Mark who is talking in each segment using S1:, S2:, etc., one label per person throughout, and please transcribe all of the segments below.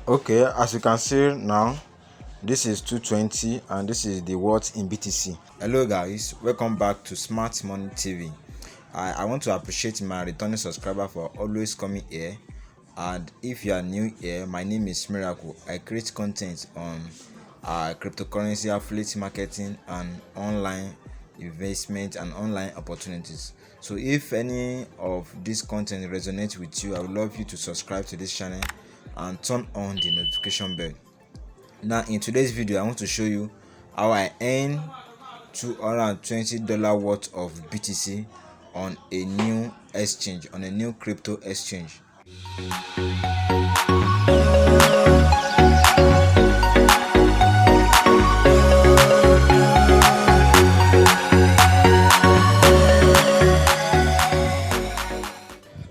S1: Okay, as you can see now, this is 220 and this is the what in BTC. Hello guys, welcome back to Smart Money TV. I want to appreciate my returning subscriber for always coming here. And if you are new here, my name is Miracle. I create content on cryptocurrency, affiliate marketing, and online investment and online opportunities. So if any of this content resonates with you, I would love you to subscribe to this channel and turn on the notification bell. Now in today's video, I want to show you how I earn $220 worth of BTC on a new exchange, on a new crypto exchange.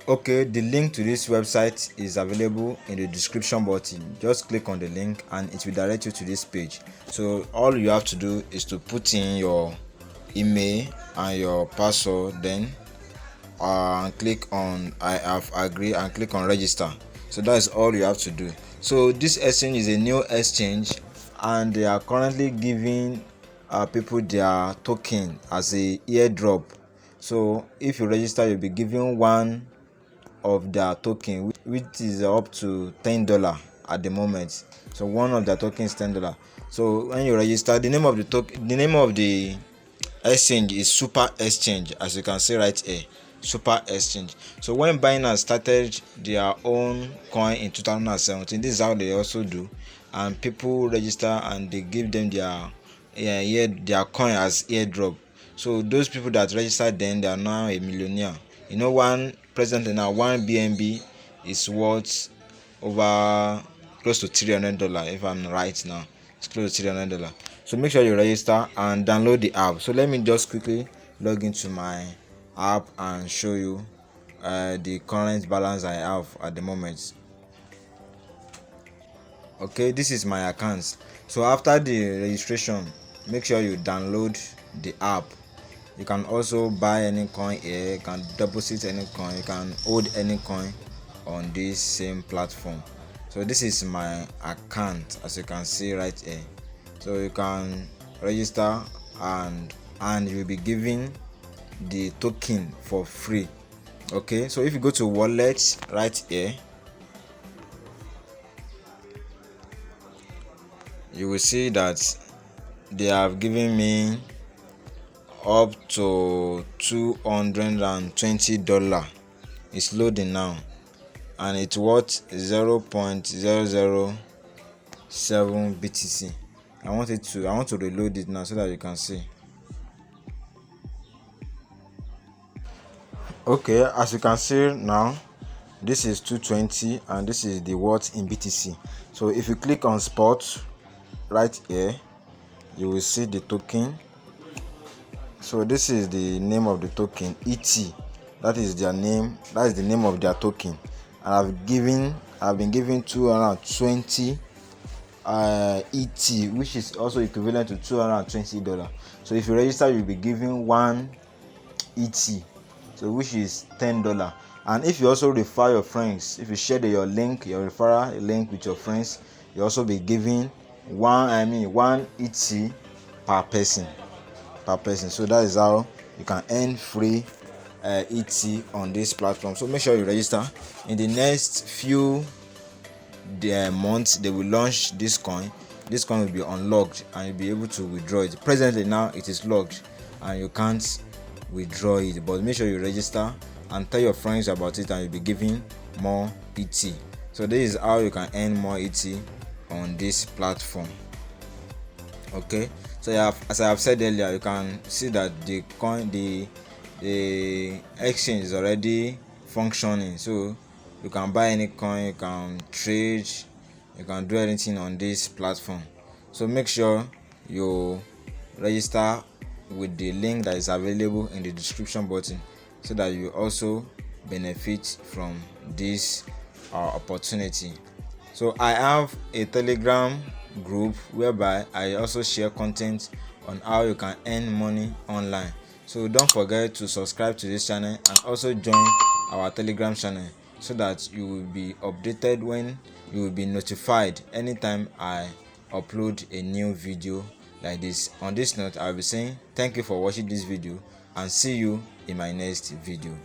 S1: Okay, the link to this website is available in the description button. Just click on the link and it will direct you to this page. So all you have to do is to put in your email and your password, then click on I have agreed and click on register. So that is all you have to do. So this exchange is a new exchange and they are currently giving people their token as a airdrop. So if you register, you'll be given one of their token, which is up to $10 at the moment. So one of their tokens is $10. So when you register, the name of the exchange is Super Exchange, as you can see right here, Super Exchange. So when binance started their own coin in 2017, this is how they also do, and people register and they give them their coin as airdrop. So those people that registered then, they are now a millionaire. You know, presently now one BNB is worth over close to $300, if I'm right now. It's close to $300. So make sure you register and download the app. So let me just quickly log into my app and show you the current balance I have at the moment. Okay, this is my account. So after the registration, make sure you download the app. You can also buy any coin here, you can deposit any coin, you can hold any coin on this same platform. So this is my account, as you can see right here. So you can register and you will be given the token for free. Okay, so if you go to wallet right here, you will see that they have given me up to $220. It's loading now and it's worth 0.007 BTC. I want to reload it now so that you can see. Okay, as you can see now, this is 220 and this is the worth in BTC. So if you click on spot right here, you will see the token. So this is the name of the token, ET. That is their name. That is the name of their token. And I've been given 220 ET, which is also equivalent to $220. So if you register, you'll be given one ET, so which is $10. And if you also refer your friends, if you share your referral link with your friends, you also be giving one ET per person. So that is how you can earn free ET on this platform. So make sure you register. In the next few months, they will launch this coin. This coin will be unlocked and you'll be able to withdraw it. Presently now it is locked and you can't withdraw it, but make sure you register and tell your friends about it and you'll be giving more ET. So this is how you can earn more ET on this platform. Okay, so as I have said earlier, you can see that the exchange is already functioning. So you can buy any coin, you can trade, you can do anything on this platform. So make sure you register with the link that is available in the description button so that you also benefit from this opportunity. So I have a Telegram group whereby I also share content on how you can earn money online. So don't forget to subscribe to this channel and also join our Telegram channel so that you will be updated when you will be notified anytime I upload a new video like this. On this note, I'll be saying thank you for watching this video and see you in my next video.